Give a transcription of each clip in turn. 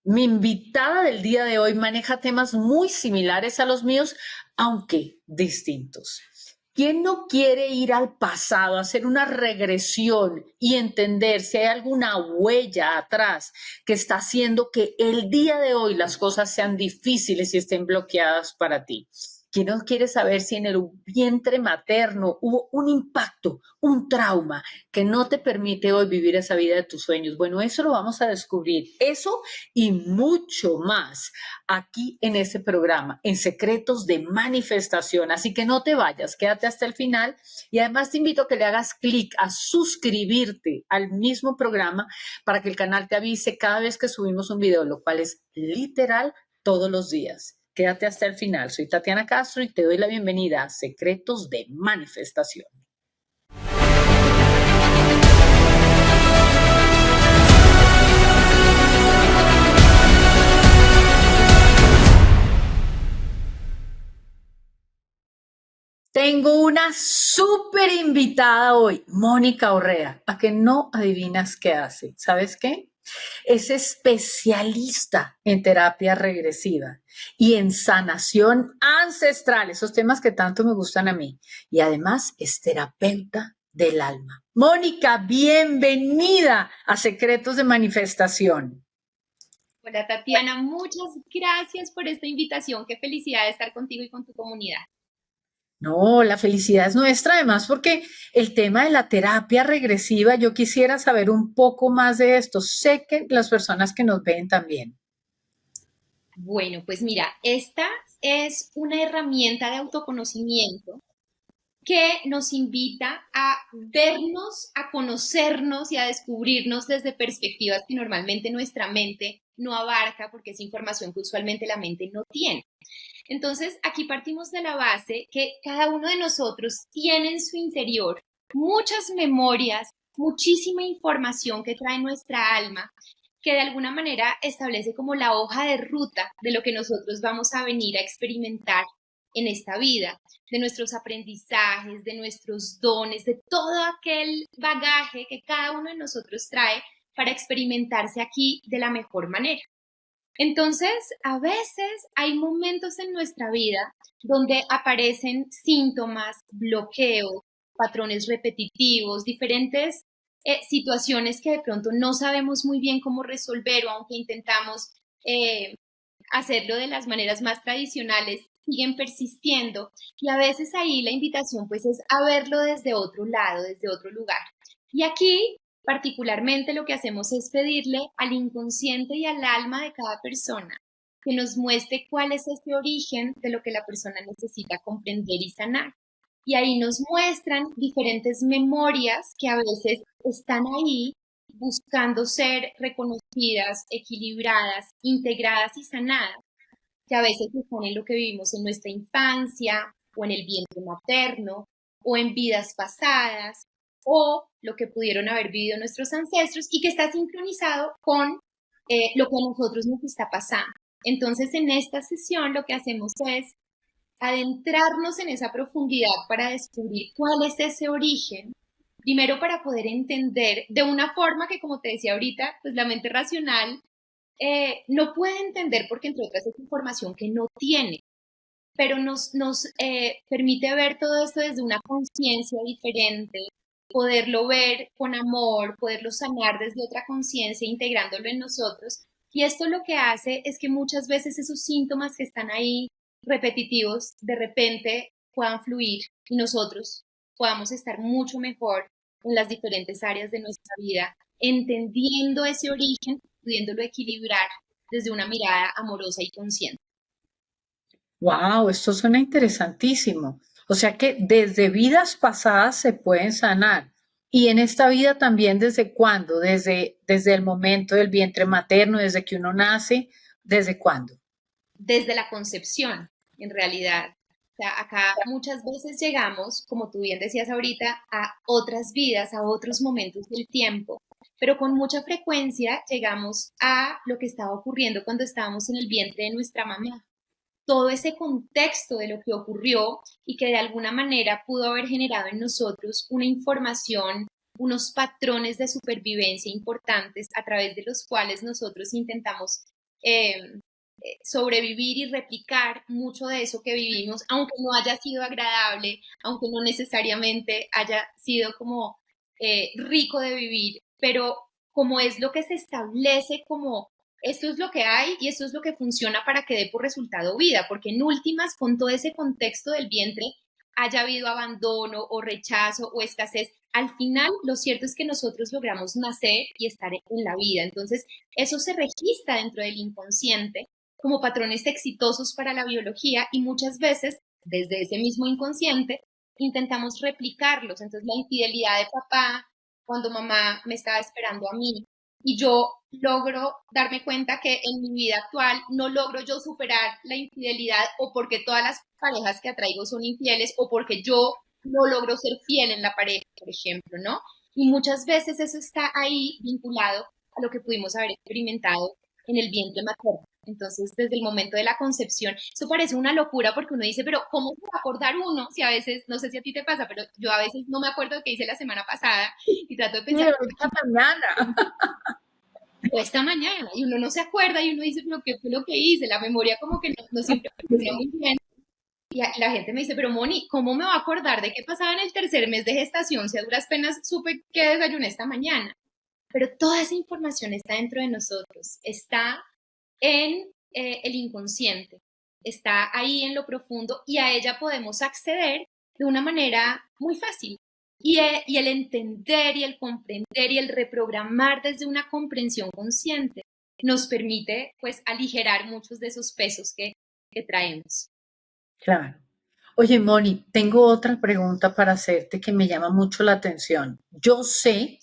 Mi invitada del día de hoy maneja temas muy similares a los míos, aunque distintos. ¿Quién no quiere ir al pasado, hacer una regresión y entender si hay alguna huella atrás que está haciendo que el día de hoy las cosas sean difíciles y estén bloqueadas para ti? ¿Quién no quiere saber si en el vientre materno hubo un impacto, un trauma que no te permite hoy vivir esa vida de tus sueños? Bueno, eso lo vamos a descubrir. Eso y mucho más aquí en este programa, en Secretos de Manifestación. Así que no te vayas, quédate hasta el final y además te invito a que le hagas clic a suscribirte al mismo programa para que el canal te avise cada vez que subimos un video, lo cual es literal todos los días. Quédate hasta el final. Soy Tatiana Castro y te doy la bienvenida a Secretos de Manifestación. Tengo una súper invitada hoy, Mónica Orrea, a que no adivinas qué hace. ¿Sabes qué? Es especialista en terapia regresiva y en sanación ancestral, esos temas que tanto me gustan a mí. Y además es terapeuta del alma. Mónica, bienvenida a Secretos de Manifestación. Hola Tatiana, muchas gracias por esta invitación. Qué felicidad de estar contigo y con tu comunidad. No, la felicidad es nuestra, además, porque el tema de la terapia regresiva, yo quisiera saber un poco más de esto. Sé que las personas que nos ven también. Bueno, pues mira, esta es una herramienta de autoconocimiento que nos invita a vernos, a conocernos y a descubrirnos desde perspectivas que normalmente nuestra mente no abarca porque es información que usualmente la mente no tiene. Entonces, aquí partimos de la base que cada uno de nosotros tiene en su interior muchas memorias, muchísima información que trae nuestra alma, que de alguna manera establece como la hoja de ruta de lo que nosotros vamos a venir a experimentar en esta vida, de nuestros aprendizajes, de nuestros dones, de todo aquel bagaje que cada uno de nosotros trae para experimentarse aquí de la mejor manera. Entonces, a veces hay momentos en nuestra vida donde aparecen síntomas, bloqueos, patrones repetitivos, diferentes situaciones que de pronto no sabemos muy bien cómo resolver o aunque intentamos eh, hacerlo de las maneras más tradicionales, siguen persistiendo y a veces ahí la invitación pues es a verlo desde otro lado, desde otro lugar. Y aquí particularmente lo que hacemos es pedirle al inconsciente y al alma de cada persona que nos muestre cuál es ese origen de lo que la persona necesita comprender y sanar. Y ahí nos muestran diferentes memorias que a veces están ahí buscando ser reconocidas, equilibradas, integradas y sanadas, que a veces están en lo que vivimos en nuestra infancia o en el vientre materno o en vidas pasadas o lo que pudieron haber vivido nuestros ancestros y que está sincronizado con lo que a nosotros nos está pasando. Entonces, en esta sesión lo que hacemos es adentrarnos en esa profundidad para descubrir cuál es ese origen, primero para poder entender de una forma que, como te decía ahorita, pues la mente racional no puede entender porque, entre otras, es información que no tiene, pero nos permite ver todo esto desde una conciencia diferente, poderlo ver con amor, poderlo sanar desde otra conciencia, integrándolo en nosotros. Y esto lo que hace es que muchas veces esos síntomas que están ahí repetitivos, de repente puedan fluir y nosotros podamos estar mucho mejor en las diferentes áreas de nuestra vida, entendiendo ese origen, pudiéndolo equilibrar desde una mirada amorosa y consciente. Wow, esto suena interesantísimo. O sea que desde vidas pasadas se pueden sanar. Y en esta vida también, ¿desde cuándo? Desde el momento del vientre materno, desde que uno nace, ¿desde cuándo? Desde la concepción, en realidad. O sea, acá muchas veces llegamos, como tú bien decías ahorita, a otras vidas, a otros momentos del tiempo, pero con mucha frecuencia llegamos a lo que estaba ocurriendo cuando estábamos en el vientre de nuestra mamá. Todo ese contexto de lo que ocurrió y que de alguna manera pudo haber generado en nosotros una información, unos patrones de supervivencia importantes a través de los cuales nosotros intentamos eh, sobrevivir y replicar mucho de eso que vivimos, aunque no haya sido agradable, aunque no necesariamente haya sido como rico de vivir, pero como es lo que se establece como esto es lo que hay y esto es lo que funciona para que dé por resultado vida, porque en últimas, con todo ese contexto del vientre, haya habido abandono o rechazo o escasez, al final lo cierto es que nosotros logramos nacer y estar en la vida. Entonces, eso se registra dentro del inconsciente como patrones exitosos para la biología y muchas veces desde ese mismo inconsciente intentamos replicarlos. Entonces, la infidelidad de papá cuando mamá me estaba esperando a mí y yo logro darme cuenta que en mi vida actual no logro yo superar la infidelidad o porque todas las parejas que atraigo son infieles o porque yo no logro ser fiel en la pareja, por ejemplo, ¿no? Y muchas veces eso está ahí vinculado a lo que pudimos haber experimentado en el vientre materno. Entonces, desde el momento de la concepción, eso parece una locura porque uno dice, pero ¿cómo se va a acordar uno? Si a veces, no sé si a ti te pasa, pero yo a veces no me acuerdo de qué hice la semana pasada y trato de pensar, Pero esta mañana. o esta mañana, y uno no se acuerda y uno dice, pero ¿qué fue lo que hice? La memoria como que no siempre funciona muy bien. Y la gente me dice, pero Moni, ¿cómo me va a acordar de qué pasaba en el tercer mes de gestación si a duras penas supe que desayuné esta mañana? Pero toda esa información está dentro de nosotros, está en el inconsciente, está ahí en lo profundo y a ella podemos acceder de una manera muy fácil. Y el entender y el comprender y el reprogramar desde una comprensión consciente nos permite pues aligerar muchos de esos pesos que traemos. Claro. Oye, Moni, tengo otra pregunta para hacerte que me llama mucho la atención. Yo sé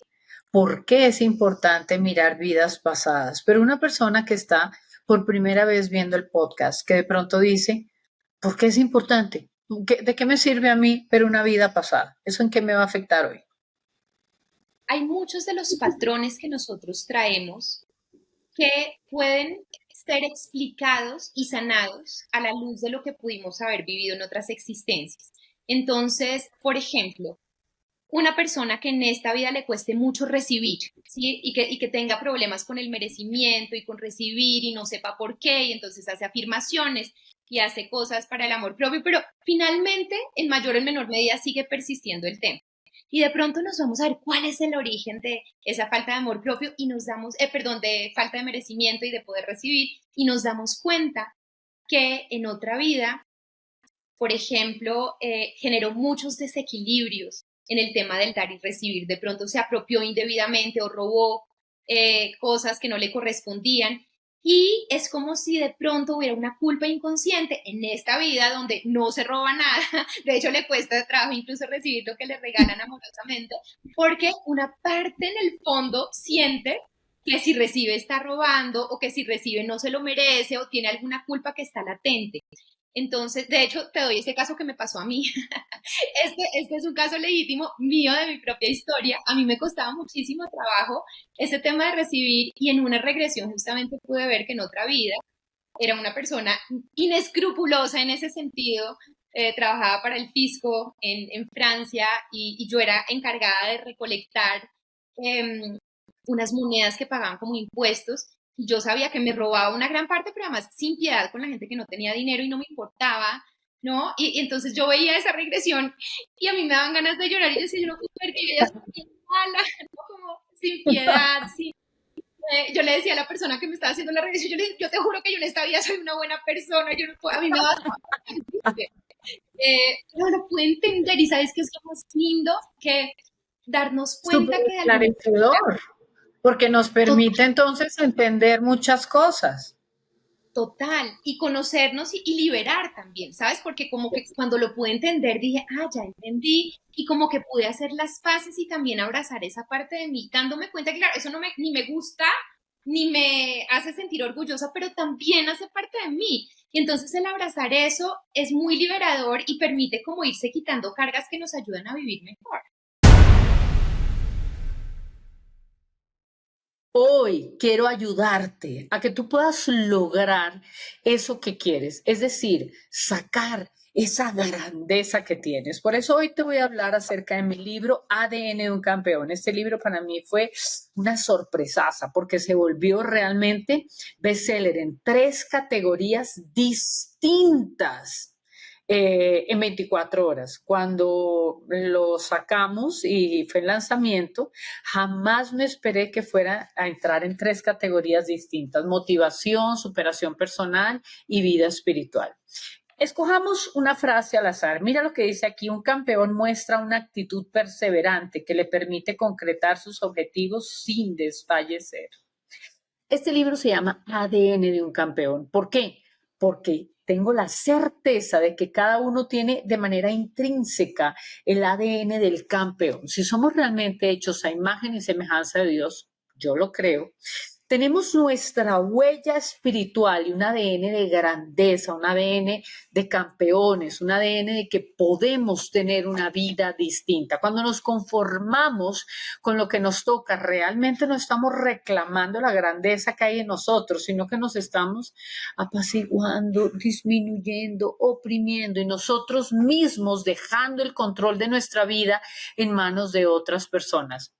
por qué es importante mirar vidas pasadas, pero una persona que está por primera vez viendo el podcast, que de pronto dice, ¿por qué es importante? ¿De qué me sirve a mí ver una vida pasada? ¿Eso en qué me va a afectar hoy? Hay muchos de los patrones que nosotros traemos que pueden ser explicados y sanados a la luz de lo que pudimos haber vivido en otras existencias. Entonces, por ejemplo, una persona que en esta vida le cueste mucho recibir, ¿sí? Y que tenga problemas con el merecimiento y con recibir y no sepa por qué, y entonces hace afirmaciones y hace cosas para el amor propio, pero finalmente, en mayor o en menor medida, sigue persistiendo el tema. Y de pronto nos vamos a ver cuál es el origen de esa falta de amor propio y nos damos, perdón, de falta de merecimiento y de poder recibir, y nos damos cuenta que en otra vida, por ejemplo, generó muchos desequilibrios en el tema del dar y recibir. De pronto se apropió indebidamente o robó cosas que no le correspondían. Y es como si de pronto hubiera una culpa inconsciente en esta vida donde no se roba nada. De hecho, le cuesta trabajo incluso recibir lo que le regalan amorosamente, porque una parte en el fondo siente que si recibe está robando o que si recibe no se lo merece o tiene alguna culpa que está latente. Entonces, de hecho, te doy ese caso que me pasó a mí. Este es un caso legítimo mío de mi propia historia. A mí me costaba muchísimo trabajo ese tema de recibir y en una regresión justamente pude ver que en otra vida era una persona inescrupulosa en ese sentido. Trabajaba para el fisco en Francia y yo era encargada de recolectar unas monedas que pagaban como impuestos y yo sabía que me robaba una gran parte, pero además sin piedad con la gente que no tenía dinero y no me importaba, ¿no? Y entonces yo veía esa regresión y a mí me daban ganas de llorar y yo decía, yo no puedo ver que yo ya soy mala, ¿no? Como sin piedad, sin... yo le decía a la persona que me estaba haciendo la regresión, yo te juro que yo en esta vida soy una buena persona, yo no puedo, a mí me da... no lo puedo entender y sabes que es lo más lindo que darnos Súper cuenta que de alguna esclarecedor, porque nos manera permite entonces entender muchas cosas. total, y conocernos y liberar también, ¿sabes? Porque como que cuando lo pude entender dije, ah, ya entendí, y como que pude hacer las paces y también abrazar esa parte de mí, dándome cuenta que, claro, eso no me, ni me gusta, ni me hace sentir orgullosa, pero también hace parte de mí. Y entonces el abrazar eso es muy liberador y permite como irse quitando cargas que nos ayudan a vivir mejor. Hoy quiero ayudarte a que tú puedas lograr eso que quieres, es decir, sacar esa grandeza que tienes. Por eso hoy te voy a hablar acerca de mi libro ADN de un campeón. Este libro para mí fue una sorpresaza porque se volvió realmente bestseller en 3 categorías distintas. En 24 horas. Cuando lo sacamos y fue el lanzamiento, jamás me esperé que fuera a entrar en 3 categorías distintas: motivación, superación personal y vida espiritual. Escojamos una frase al azar. Mira lo que dice aquí: un campeón muestra una actitud perseverante que le permite concretar sus objetivos sin desfallecer. Este libro se llama ADN de un campeón. ¿Por qué? Porque tengo la certeza de que cada uno tiene de manera intrínseca el ADN del campeón. Si somos realmente hechos a imagen y semejanza de Dios, yo lo creo, tenemos nuestra huella espiritual y un ADN de grandeza, un ADN de campeones, un ADN de que podemos tener una vida distinta. Cuando nos conformamos con lo que nos toca, realmente no estamos reclamando la grandeza que hay en nosotros, sino que nos estamos apaciguando, disminuyendo, oprimiendo y nosotros mismos dejando el control de nuestra vida en manos de otras personas.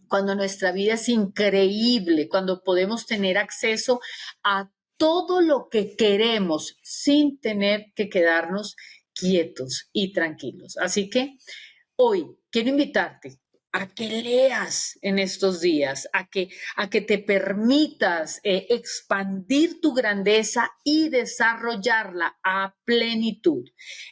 Cuando nuestra vida es increíble, cuando podemos tener acceso a todo lo que queremos sin tener que quedarnos quietos y tranquilos. Así que hoy quiero invitarte a que leas en estos días, a que te permitas expandir tu grandeza y desarrollarla a plenitud.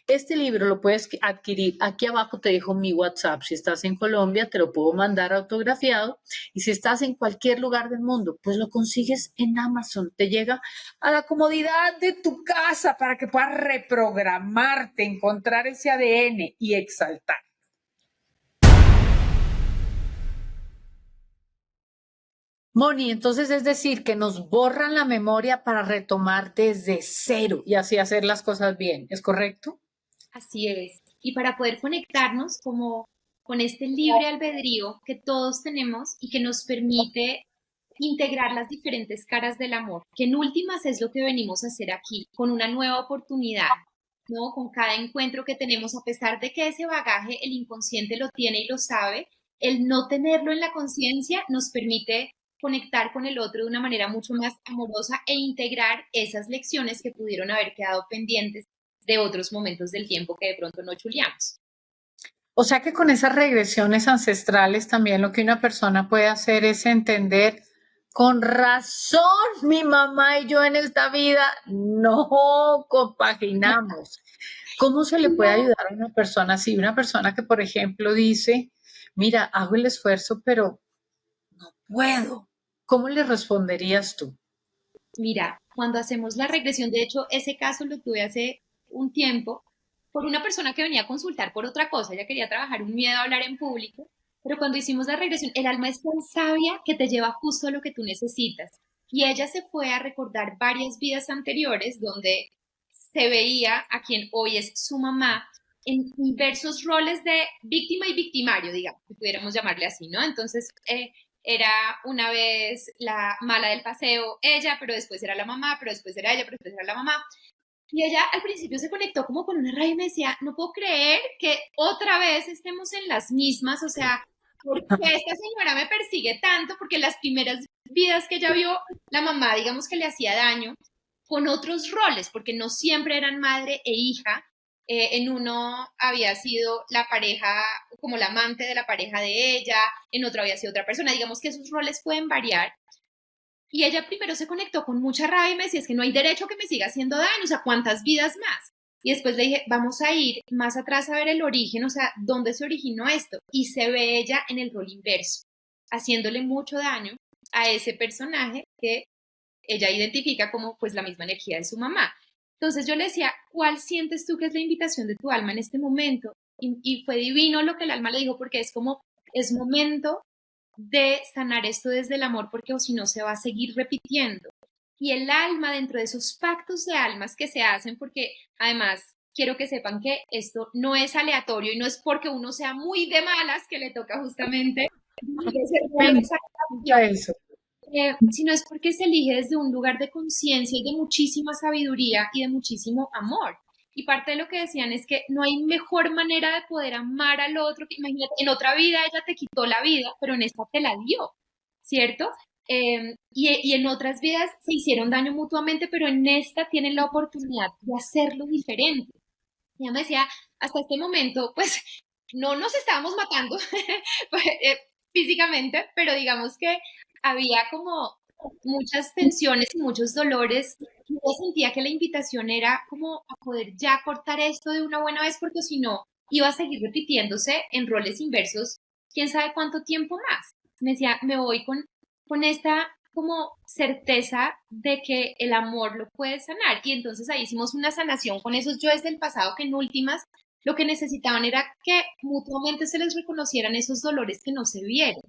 Este libro lo puedes adquirir. Aquí abajo te dejo mi WhatsApp. Si estás en Colombia, te lo puedo mandar autografiado. Y si estás en cualquier lugar del mundo, pues lo consigues en Amazon. Te llega a la comodidad de tu casa para que puedas reprogramarte, encontrar ese ADN y exaltar. Moni, entonces es decir, que nos borran la memoria para retomar desde cero y así hacer las cosas bien, ¿es correcto? Así es. Y para poder conectarnos como con este libre albedrío que todos tenemos y que nos permite integrar las diferentes caras del amor, que en últimas es lo que venimos a hacer aquí, con una nueva oportunidad, ¿no? Con cada encuentro que tenemos, a pesar de que ese bagaje el inconsciente lo tiene y lo sabe, el no tenerlo en la conciencia nos permite conectar con el otro de una manera mucho más amorosa e integrar esas lecciones que pudieron haber quedado pendientes de otros momentos del tiempo que de pronto no chuleamos. O sea que con esas regresiones ancestrales también lo que una persona puede hacer es entender: con razón mi mamá y yo en esta vida no compaginamos. ¿Cómo se le puede ayudar a una persona así? Una persona que, por ejemplo, dice: mira, hago el esfuerzo, pero no puedo. ¿Cómo le responderías tú? Mira, cuando hacemos la regresión, de hecho, ese caso lo tuve hace un tiempo por una persona que venía a consultar por otra cosa, ella quería trabajar un miedo a hablar en público, pero cuando hicimos la regresión, el alma es tan sabia que te lleva justo a lo que tú necesitas. Y ella se fue a recordar varias vidas anteriores donde se veía a quien hoy es su mamá en diversos roles de víctima y victimario, digamos, si pudiéramos llamarle así, ¿no? Entonces, era una vez la mala del paseo, ella, pero después era la mamá, pero después era ella, pero después era la mamá. Y ella al principio se conectó como con una rabia y me decía, no puedo creer que otra vez estemos en las mismas, o sea, ¿por qué esta señora me persigue tanto? Porque las primeras vidas que ella vio, la mamá, digamos que le hacía daño, con otros roles, porque no siempre eran madre e hija. En uno había sido la pareja, como la amante de la pareja de ella, en otro había sido otra persona. Digamos que esos roles pueden variar. Y ella primero se conectó con mucha rabia y me decía, es que no hay derecho que me siga haciendo daño, o sea, ¿cuántas vidas más? Y después le dije, vamos a ir más atrás a ver el origen, o sea, ¿dónde se originó esto? Y se ve ella en el rol inverso, haciéndole mucho daño a ese personaje que ella identifica como pues la misma energía de su mamá. Entonces yo le decía, ¿cuál sientes tú que es la invitación de tu alma en este momento? Y fue divino lo que el alma le dijo, porque es como, es momento de sanar esto desde el amor, porque o si no se va a seguir repitiendo. Y el alma, dentro de esos pactos de almas que se hacen, porque además quiero que sepan que esto no es aleatorio y no es porque uno sea muy de malas que le toca justamente Eso. sino es porque se elige desde un lugar de conciencia y de muchísima sabiduría y de muchísimo amor. y parte de lo que decían es que no hay mejor manera de poder amar al otro, que imagínate, en otra vida ella te quitó la vida, pero en esta te la dio, ¿cierto? Y en otras vidas se hicieron daño mutuamente, pero en esta tienen la oportunidad de hacerlo diferente. Ella me decía, hasta este momento, pues no nos estábamos matando físicamente, pero digamos que había como muchas tensiones y muchos dolores. Y yo sentía que la invitación era como a poder ya cortar esto de una buena vez, porque si no, iba a seguir repitiéndose en roles inversos, quién sabe cuánto tiempo más. Me decía, me voy con esta como certeza de que el amor lo puede sanar. Y entonces ahí hicimos una sanación con esos yoes del pasado que en últimas lo que necesitaban era que mutuamente se les reconocieran esos dolores que no se vieron,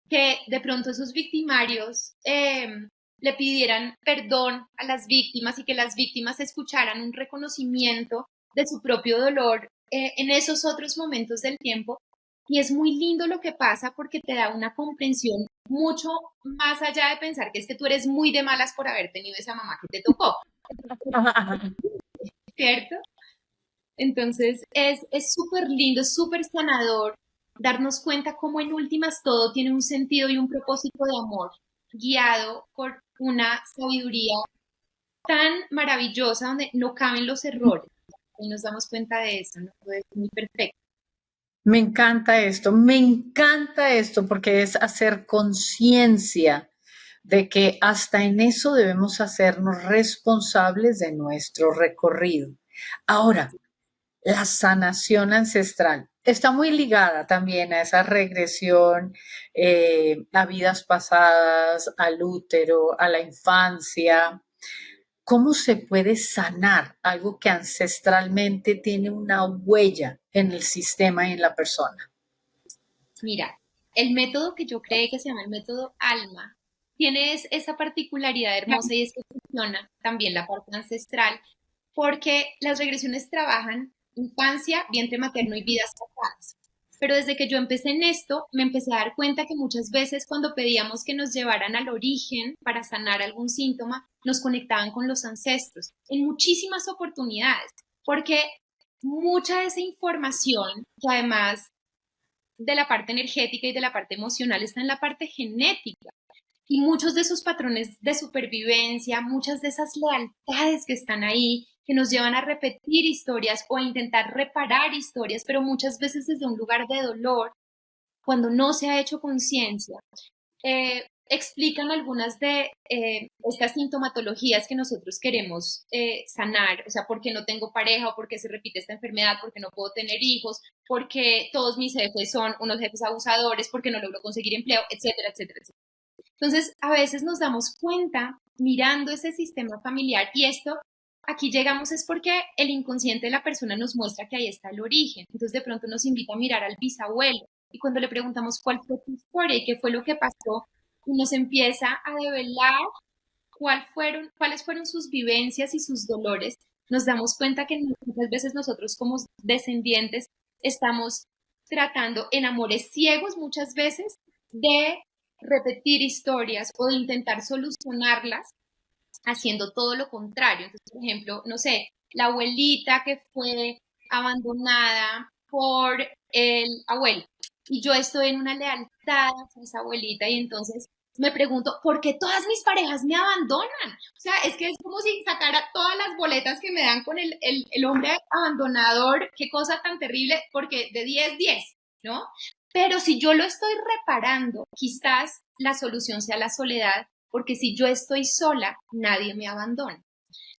que de pronto esos victimarios le pidieran perdón a las víctimas y que las víctimas escucharan un reconocimiento de su propio dolor en esos otros momentos del tiempo. Y es muy lindo lo que pasa porque te da una comprensión mucho más allá de pensar que es que tú eres muy de malas por haber tenido esa mamá que te tocó, ¿cierto? Entonces es súper lindo, es súper sanador darnos cuenta cómo en últimas todo tiene un sentido y un propósito de amor, guiado por una sabiduría tan maravillosa donde no caben los errores. Y nos damos cuenta de eso, ¿no? Todo es muy perfecto. Me encanta esto porque es hacer conciencia de que hasta en eso debemos hacernos responsables de nuestro recorrido. Ahora, la sanación ancestral está muy ligada también a esa regresión a vidas pasadas, al útero, a la infancia. ¿Cómo se puede sanar algo que ancestralmente tiene una huella en el sistema y en la persona? Mira, el método que yo creé, que se llama el método ALMA, tiene esa particularidad hermosa y es que funciona también la parte ancestral, porque las regresiones trabajan infancia, vientre materno y vidas pasadas. Pero desde que yo empecé en esto, me empecé a dar cuenta que muchas veces cuando pedíamos que nos llevaran al origen para sanar algún síntoma, nos conectaban con los ancestros en muchísimas oportunidades, porque mucha de esa información, que además de la parte energética y de la parte emocional, está en la parte genética. Y muchos de esos patrones de supervivencia, muchas de esas lealtades que están ahí, que nos llevan a repetir historias o a intentar reparar historias, pero muchas veces desde un lugar de dolor, cuando no se ha hecho conciencia, explican algunas de estas sintomatologías que nosotros queremos sanar, o sea, por qué no tengo pareja o por qué se repite esta enfermedad, por qué no puedo tener hijos, porque todos mis jefes son unos jefes abusadores, porque no logro conseguir empleo, etcétera, etcétera, etcétera. Entonces, a veces nos damos cuenta mirando ese sistema familiar y esto, aquí llegamos es porque el inconsciente de la persona nos muestra que ahí está el origen. Entonces, de pronto nos invita a mirar al bisabuelo y cuando le preguntamos cuál fue tu historia y qué fue lo que pasó, y nos empieza a develar cuáles fueron sus vivencias y sus dolores, nos damos cuenta que muchas veces nosotros como descendientes estamos tratando en amores ciegos muchas veces de repetir historias o de intentar solucionarlas haciendo todo lo contrario. Entonces, por ejemplo, no sé, la abuelita que fue abandonada por el abuelo y yo estoy en una lealtad a esa abuelita y entonces me pregunto, ¿por qué todas mis parejas me abandonan? O sea, es que es como si sacara todas las boletas que me dan con el hombre abandonador, qué cosa tan terrible, porque de 10, 10, ¿no? Pero si yo lo estoy reparando, quizás la solución sea la soledad, porque si yo estoy sola, nadie me abandona.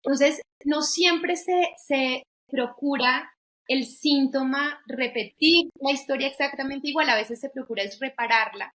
Entonces, no siempre se procura el síntoma repetir la historia exactamente igual, a veces se procura es repararla.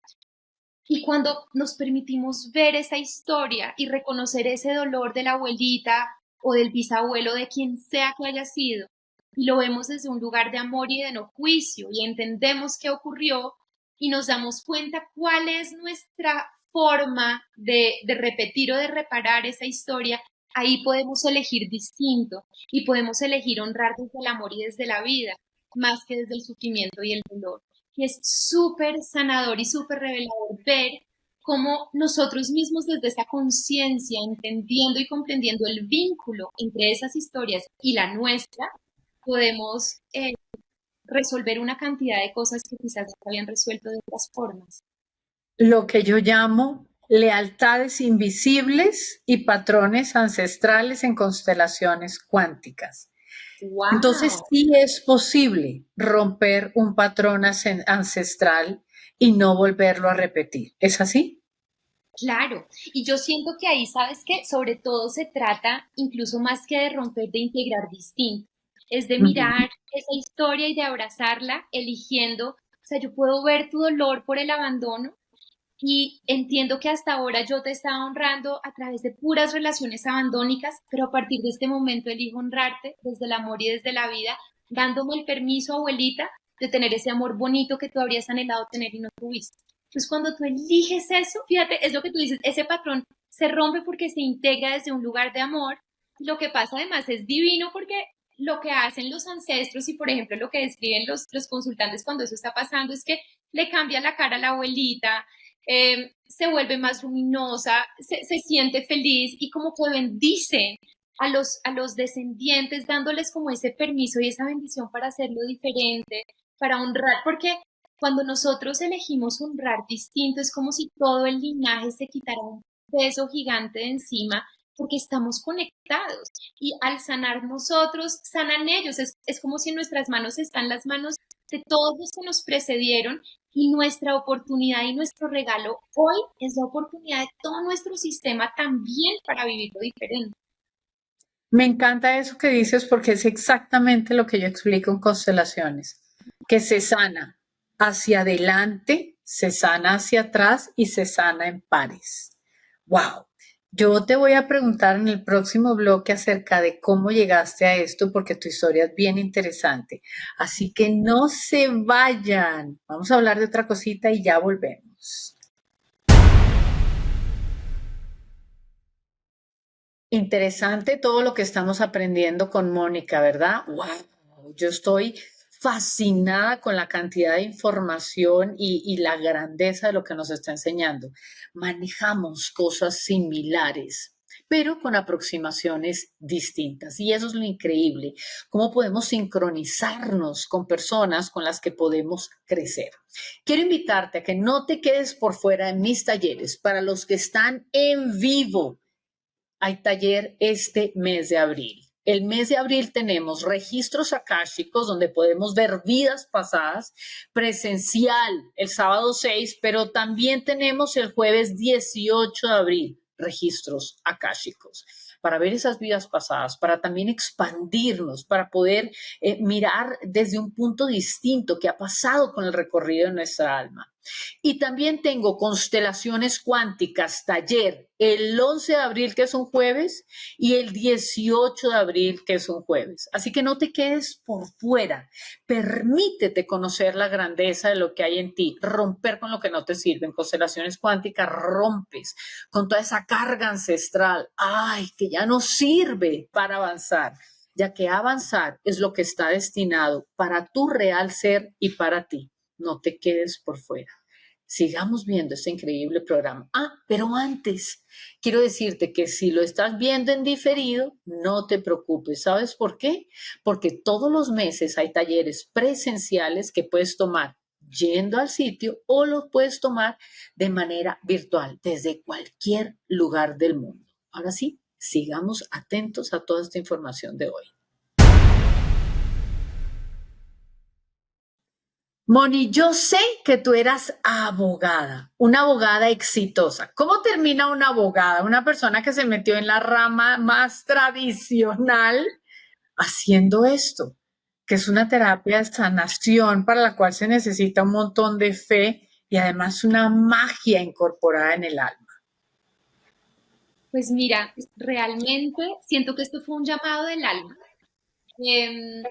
Y cuando nos permitimos ver esa historia y reconocer ese dolor de la abuelita o del bisabuelo, de quien sea que haya sido, y lo vemos desde un lugar de amor y de no juicio, y entendemos qué ocurrió, y nos damos cuenta cuál es nuestra forma de repetir o de reparar esa historia, ahí podemos elegir distinto y podemos elegir honrar desde el amor y desde la vida, más que desde el sufrimiento y el dolor. Y es súper sanador y súper revelador ver cómo nosotros mismos desde esa conciencia, entendiendo y comprendiendo el vínculo entre esas historias y la nuestra, podemos resolver una cantidad de cosas que quizás no se habían resuelto de otras formas. Lo que yo llamo lealtades invisibles y patrones ancestrales en constelaciones cuánticas. Entonces ¡Wow! sí es posible romper un patrón ancestral y no volverlo a repetir. ¿Es así? Claro, y yo siento que ahí, ¿sabes qué? Sobre todo se trata, incluso más que de romper, de integrar distinto. Es de Ujú. mirar esa historia y de abrazarla, eligiendo, o sea, yo puedo ver tu dolor por el abandono y entiendo que hasta ahora yo te estaba honrando a través de puras relaciones abandónicas, pero a partir de este momento elijo honrarte desde el amor y desde la vida, dándome el permiso, abuelita, de tener ese amor bonito que tú habrías anhelado tener y no tuviste. Entonces, cuando tú eliges eso, fíjate, es lo que tú dices, ese patrón se rompe porque se integra desde un lugar de amor. Lo que pasa además es divino porque lo que hacen los ancestros y, por ejemplo, lo que describen los consultantes cuando eso está pasando es que le cambia la cara a la abuelita, se vuelve más luminosa, se siente feliz y como que bendicen a los descendientes dándoles como ese permiso y esa bendición para hacerlo diferente, para honrar, porque cuando nosotros elegimos honrar distinto es como si todo el linaje se quitara un peso gigante de encima porque estamos conectados y al sanar nosotros, sanan ellos, es como si en nuestras manos están las manos de todos los que nos precedieron y nuestra oportunidad y nuestro regalo hoy es la oportunidad de todo nuestro sistema también para vivirlo diferente. Me encanta eso que dices porque es exactamente lo que yo explico en constelaciones, que se sana hacia adelante, se sana hacia atrás y se sana en pares. Wow. Yo te voy a preguntar en el próximo bloque acerca de cómo llegaste a esto porque tu historia es bien interesante. Así que no se vayan. Vamos a hablar de otra cosita y ya volvemos. Interesante todo lo que estamos aprendiendo con Mónica, ¿verdad? ¡Wow! Yo estoy fascinada con la cantidad de información y la grandeza de lo que nos está enseñando. Manejamos cosas similares, pero con aproximaciones distintas. Y eso es lo increíble, cómo podemos sincronizarnos con personas con las que podemos crecer. Quiero invitarte a que no te quedes por fuera de mis talleres para los que están en vivo. Hay taller este mes de abril. El mes de abril tenemos registros akáshicos donde podemos ver vidas pasadas, presencial el sábado 6, pero también tenemos el jueves 18 de abril registros akáshicos para ver esas vidas pasadas, para también expandirnos, para poder mirar desde un punto distinto qué ha pasado con el recorrido de nuestra alma. Y también tengo constelaciones cuánticas, taller, el 11 de abril, que es un jueves, y el 18 de abril, que es un jueves. Así que no te quedes por fuera. Permítete conocer la grandeza de lo que hay en ti, romper con lo que no te sirve. En constelaciones cuánticas rompes con toda esa carga ancestral. Ay, que ya no sirve para avanzar, ya que avanzar es lo que está destinado para tu real ser y para ti. No te quedes por fuera. Sigamos viendo este increíble programa. Pero antes, quiero decirte que si lo estás viendo en diferido, no te preocupes. ¿Sabes por qué? Porque todos los meses hay talleres presenciales que puedes tomar yendo al sitio o los puedes tomar de manera virtual desde cualquier lugar del mundo. Ahora sí, sigamos atentos a toda esta información de hoy. Moni, yo sé que tú eras abogada, una abogada exitosa. ¿Cómo termina una abogada? Una persona que se metió en la rama más tradicional haciendo esto, que es una terapia de sanación para la cual se necesita un montón de fe y además una magia incorporada en el alma. Pues mira, realmente siento que esto fue un llamado del alma. Eh,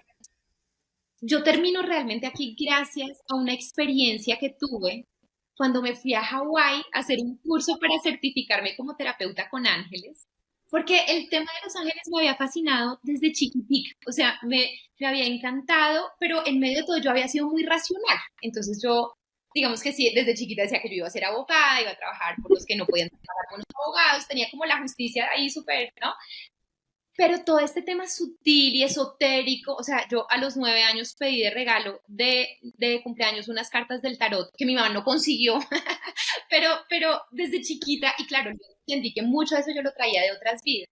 yo termino realmente aquí gracias a una experiencia que tuve cuando me fui a Hawái a hacer un curso para certificarme como terapeuta con ángeles, porque el tema de los ángeles me había fascinado desde chiquitica, o sea, me había encantado, pero en medio de todo yo había sido muy racional, entonces yo digamos que sí, desde chiquita decía que yo iba a ser abogada, iba a trabajar por los que no podían trabajar con los abogados, tenía como la justicia ahí súper, ¿no? Pero todo este tema sutil y esotérico, o sea, yo a los 9 años pedí de regalo de cumpleaños unas cartas del tarot que mi mamá no consiguió, pero desde chiquita, y claro, yo entendí que mucho de eso yo lo traía de otras vidas,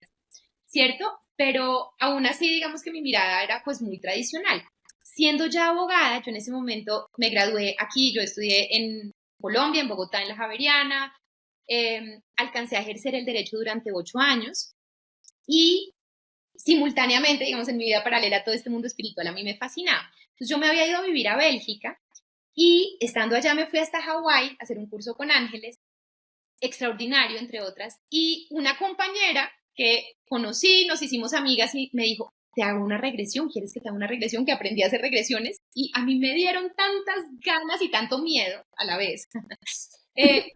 ¿cierto? Pero aún así, digamos que mi mirada era pues muy tradicional. Siendo ya abogada, yo en ese momento me gradué aquí, yo estudié en Colombia, en Bogotá, en la Javeriana, alcancé a ejercer el derecho durante 8 años y simultáneamente, digamos, en mi vida paralela, todo este mundo espiritual a mí me fascinaba. Entonces yo me había ido a vivir a Bélgica y estando allá me fui hasta Hawái a hacer un curso con ángeles, extraordinario, entre otras, y una compañera que conocí, nos hicimos amigas y me dijo, te hago una regresión, ¿quieres que te haga una regresión? Que aprendí a hacer regresiones y a mí me dieron tantas ganas y tanto miedo a la vez. eh,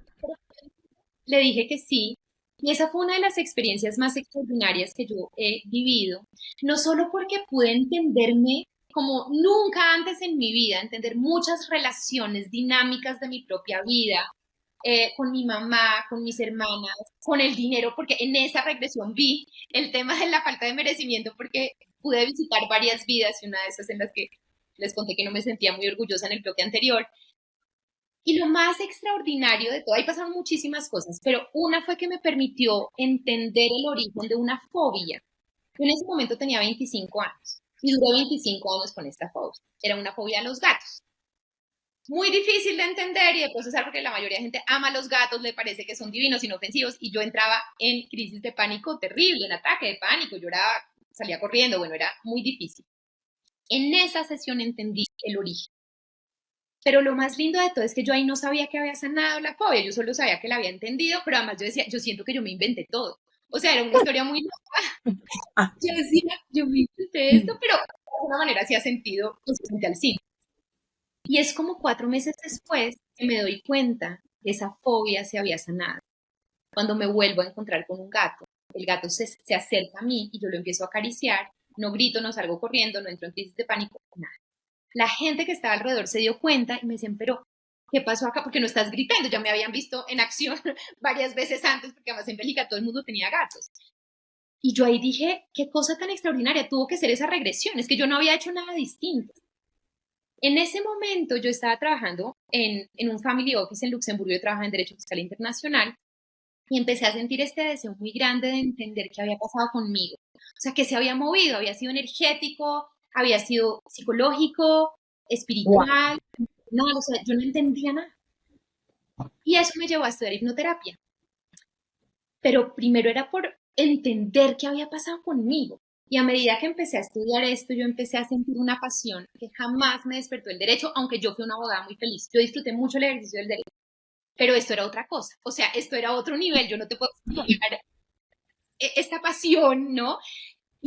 Le dije que sí. Y esa fue una de las experiencias más extraordinarias que yo he vivido, no solo porque pude entenderme como nunca antes en mi vida, entender muchas relaciones dinámicas de mi propia vida, con mi mamá, con mis hermanas, con el dinero, porque en esa regresión vi el tema de la falta de merecimiento, porque pude visitar varias vidas y una de esas en las que les conté que no me sentía muy orgullosa en el bloque anterior. Y lo más extraordinario de todo, ahí pasaron muchísimas cosas, pero una fue que me permitió entender el origen de una fobia. Yo en ese momento tenía 25 años y duré 25 años con esta fobia. Era una fobia a los gatos. Muy difícil de entender y de procesar porque la mayoría de gente ama a los gatos, le parece que son divinos, inofensivos, y yo entraba en crisis de pánico terrible, en ataque de pánico, lloraba, salía corriendo, bueno, era muy difícil. En esa sesión entendí el origen. Pero lo más lindo de todo es que yo ahí no sabía que había sanado la fobia, yo solo sabía que la había entendido, pero además yo decía, yo siento que yo me inventé todo. O sea, era una historia muy loca. Yo decía, yo me inventé esto, pero de alguna manera hacía sentido, pues, frente al cine. Y es como 4 meses después que me doy cuenta que esa fobia se había sanado. Cuando me vuelvo a encontrar con un gato, el gato se acerca a mí y yo lo empiezo a acariciar, no grito, no salgo corriendo, no entro en crisis de pánico, nada. La gente que estaba alrededor se dio cuenta y me decían, pero, ¿qué pasó acá? Porque no estás gritando. Ya me habían visto en acción varias veces antes, porque además en Bélgica todo el mundo tenía gatos. Y yo ahí dije, qué cosa tan extraordinaria, tuvo que ser esa regresión, es que yo no había hecho nada distinto. En ese momento yo estaba trabajando en un family office en Luxemburgo, yo trabajaba en Derecho Fiscal Internacional, y empecé a sentir este deseo muy grande de entender qué había pasado conmigo. O sea, que se había movido, había sido energético, había sido psicológico, Wow. espiritual, nada, o sea, yo no entendía nada. Y eso me llevó a estudiar hipnoterapia. Pero primero era por entender qué había pasado conmigo. Y a medida que empecé a estudiar esto, yo empecé a sentir una pasión que jamás me despertó el derecho, aunque yo fui una abogada muy feliz. Yo disfruté mucho el ejercicio del derecho, pero esto era otra cosa. O sea, esto era otro nivel. Yo no te puedo explicar esta pasión, ¿no?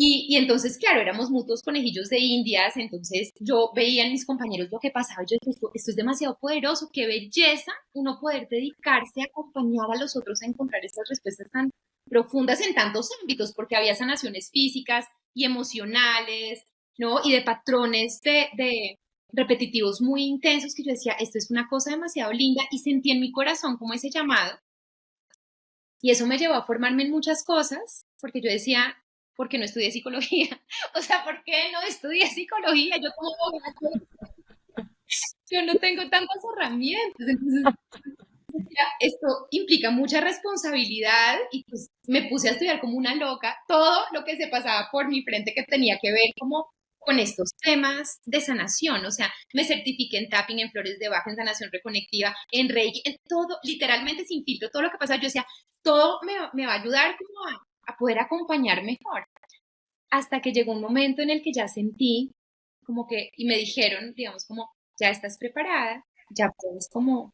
Y entonces, claro, éramos mutuos conejillos de indias, entonces yo veía en mis compañeros lo que pasaba, yo decía, esto es demasiado poderoso, qué belleza uno poder dedicarse a acompañar a los otros a encontrar estas respuestas tan profundas en tantos ámbitos, porque había sanaciones físicas y emocionales, ¿no? Y de patrones de repetitivos muy intensos que yo decía, esto es una cosa demasiado linda y sentí en mi corazón como ese llamado. Y eso me llevó a formarme en muchas cosas, porque yo decía, ¿por qué no estudié psicología? O sea, ¿por qué no estudié psicología? Yo como yo no tengo tantas herramientas. Entonces, ya, esto implica mucha responsabilidad y pues me puse a estudiar como una loca todo lo que se pasaba por mi frente que tenía que ver como con estos temas de sanación, o sea, me certifiqué en tapping, en flores de Bach, en sanación reconectiva, en Reiki, en todo, literalmente sin filtro, todo lo que pasa, yo decía, todo me va a ayudar como a poder acompañar mejor, hasta que llegó un momento en el que ya sentí como que, y me dijeron, digamos, como, ya estás preparada, ya puedes como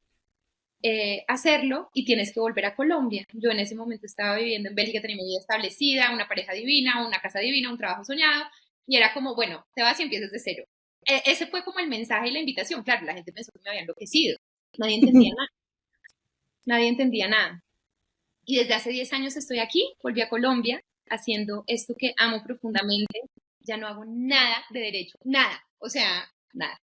hacerlo y tienes que volver a Colombia. Yo en ese momento estaba viviendo en Bélgica, tenía mi vida establecida, una pareja divina, una casa divina, un trabajo soñado, y era como, bueno, te vas y empiezas de cero. Ese fue como el mensaje y la invitación. Claro, la gente pensó que me había enloquecido. Nadie entendía nada. Nadie entendía nada. Y desde hace 10 años estoy aquí, volví a Colombia, haciendo esto que amo profundamente. Ya no hago nada de derecho, nada, o sea, nada.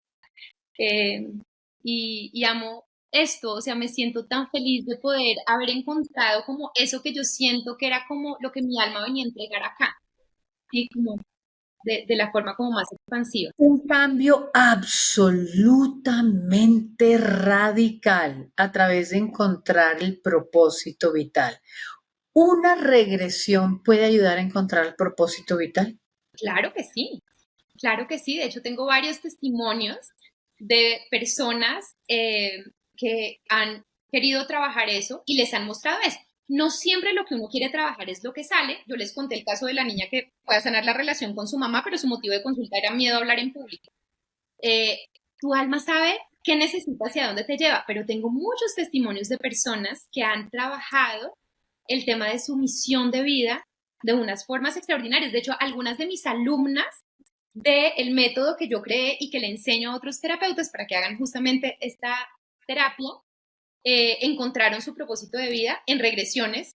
Y amo esto, o sea, me siento tan feliz de poder haber encontrado como eso que yo siento que era como lo que mi alma venía a entregar acá, ¿sí? Como de la forma como más expansiva. Un cambio absolutamente radical a través de encontrar el propósito vital. ¿Una regresión puede ayudar a encontrar el propósito vital? Claro que sí, claro que sí. De hecho, tengo varios testimonios de personas que han querido trabajar eso y les han mostrado eso. No siempre lo que uno quiere trabajar es lo que sale. Yo les conté el caso de la niña que fue a sanar la relación con su mamá, pero su motivo de consulta era miedo a hablar en público. Tu alma sabe qué necesita, hacia dónde te lleva, pero tengo muchos testimonios de personas que han trabajado el tema de su misión de vida de unas formas extraordinarias. De hecho, algunas de mis alumnas del método que yo creé y que le enseño a otros terapeutas para que hagan justamente esta terapia, encontraron su propósito de vida en regresiones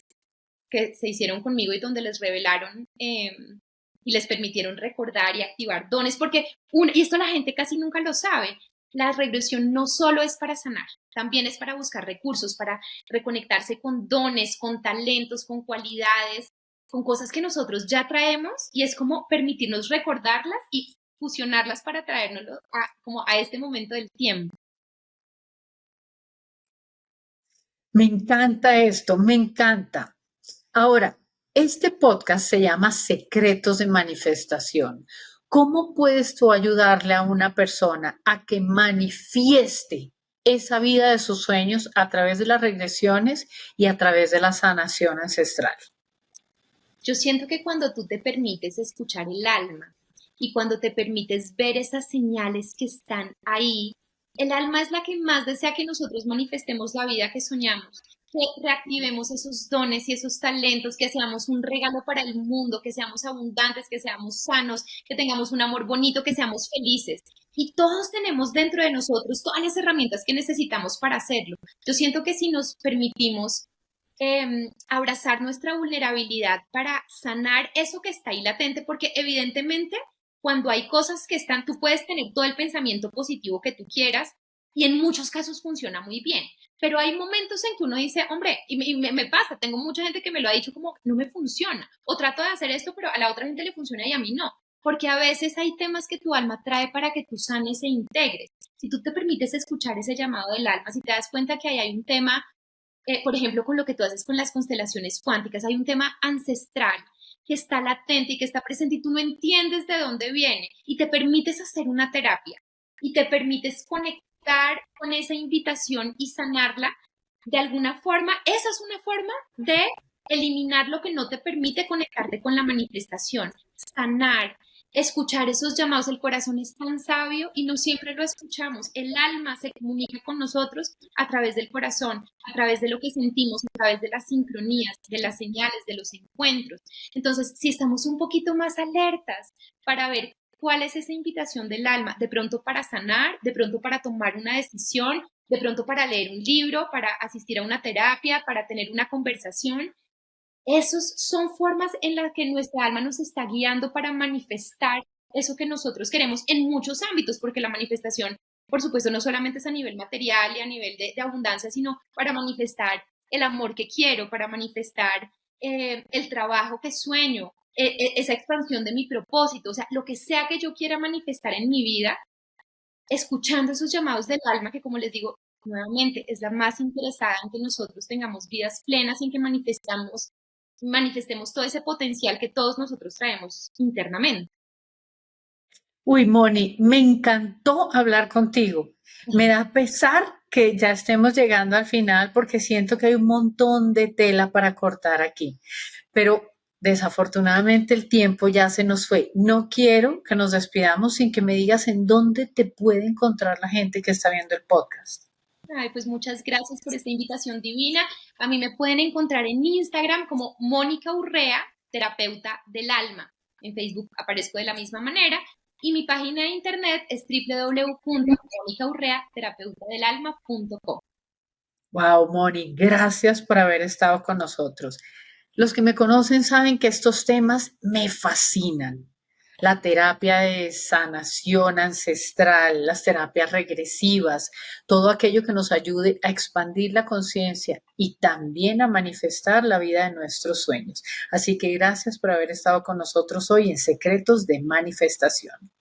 que se hicieron conmigo y donde les revelaron y les permitieron recordar y activar dones, porque, y esto la gente casi nunca lo sabe, la regresión no solo es para sanar, también es para buscar recursos, para reconectarse con dones, con talentos, con cualidades, con cosas que nosotros ya traemos y es como permitirnos recordarlas y fusionarlas para traernos como a este momento del tiempo. Me encanta esto, me encanta. Ahora, este podcast se llama Secretos de Manifestación. ¿Cómo puedes tú ayudarle a una persona a que manifieste esa vida de sus sueños a través de las regresiones y a través de la sanación ancestral? Yo siento que cuando tú te permites escuchar el alma y cuando te permites ver esas señales que están ahí, el alma es la que más desea que nosotros manifestemos la vida que soñamos, que reactivemos esos dones y esos talentos, que seamos un regalo para el mundo, que seamos abundantes, que seamos sanos, que tengamos un amor bonito, que seamos felices. Y todos tenemos dentro de nosotros todas las herramientas que necesitamos para hacerlo. Yo siento que si nos permitimos abrazar nuestra vulnerabilidad para sanar eso que está ahí latente, porque evidentemente cuando hay cosas que están, tú puedes tener todo el pensamiento positivo que tú quieras y en muchos casos funciona muy bien, pero hay momentos en que uno dice, hombre, y me pasa, tengo mucha gente que me lo ha dicho como, no me funciona, o trato de hacer esto, pero a la otra gente le funciona y a mí no, porque a veces hay temas que tu alma trae para que tú sanes e integres. Si tú te permites escuchar ese llamado del alma, si te das cuenta que ahí hay un tema por ejemplo, con lo que tú haces con las constelaciones cuánticas, hay un tema ancestral que está latente y que está presente y tú no entiendes de dónde viene y te permites hacer una terapia y te permites conectar con esa invitación y sanarla de alguna forma, esa es una forma de eliminar lo que no te permite conectarte con la manifestación, sanar, escuchar esos llamados. El corazón es tan sabio y no siempre lo escuchamos. El alma se comunica con nosotros a través del corazón, a través de lo que sentimos, a través de las sincronías, de las señales, de los encuentros. Entonces, si estamos un poquito más alertas para ver cuál es esa invitación del alma, de pronto para sanar, de pronto para tomar una decisión, de pronto para leer un libro, para asistir a una terapia, para tener una conversación, esas son formas en las que nuestra alma nos está guiando para manifestar eso que nosotros queremos en muchos ámbitos, porque la manifestación, por supuesto, no solamente es a nivel material y a nivel de abundancia, sino para manifestar el amor que quiero, para manifestar el trabajo que sueño, esa expansión de mi propósito, o sea, lo que sea que yo quiera manifestar en mi vida, escuchando esos llamados del alma, que como les digo, nuevamente es la más interesada en que nosotros tengamos vidas plenas y en que manifestemos todo ese potencial que todos nosotros traemos internamente. Uy, Moni, me encantó hablar contigo. Me da pesar que ya estemos llegando al final porque siento que hay un montón de tela para cortar aquí, pero desafortunadamente el tiempo ya se nos fue. No quiero que nos despidamos sin que me digas en dónde te puede encontrar la gente que está viendo el podcast. Ay, pues muchas gracias por esta invitación divina. A mí me pueden encontrar en Instagram como Mónica Urrea, terapeuta del alma. En Facebook aparezco de la misma manera. Y mi página de internet es www.monicaurreaterapeutadelalma.com. Wow, Moni, gracias por haber estado con nosotros. Los que me conocen saben que estos temas me fascinan. la terapia de sanación ancestral, las terapias regresivas, todo aquello que nos ayude a expandir la conciencia y también a manifestar la vida de nuestros sueños. Así que gracias por haber estado con nosotros hoy en Secretos de Manifestación.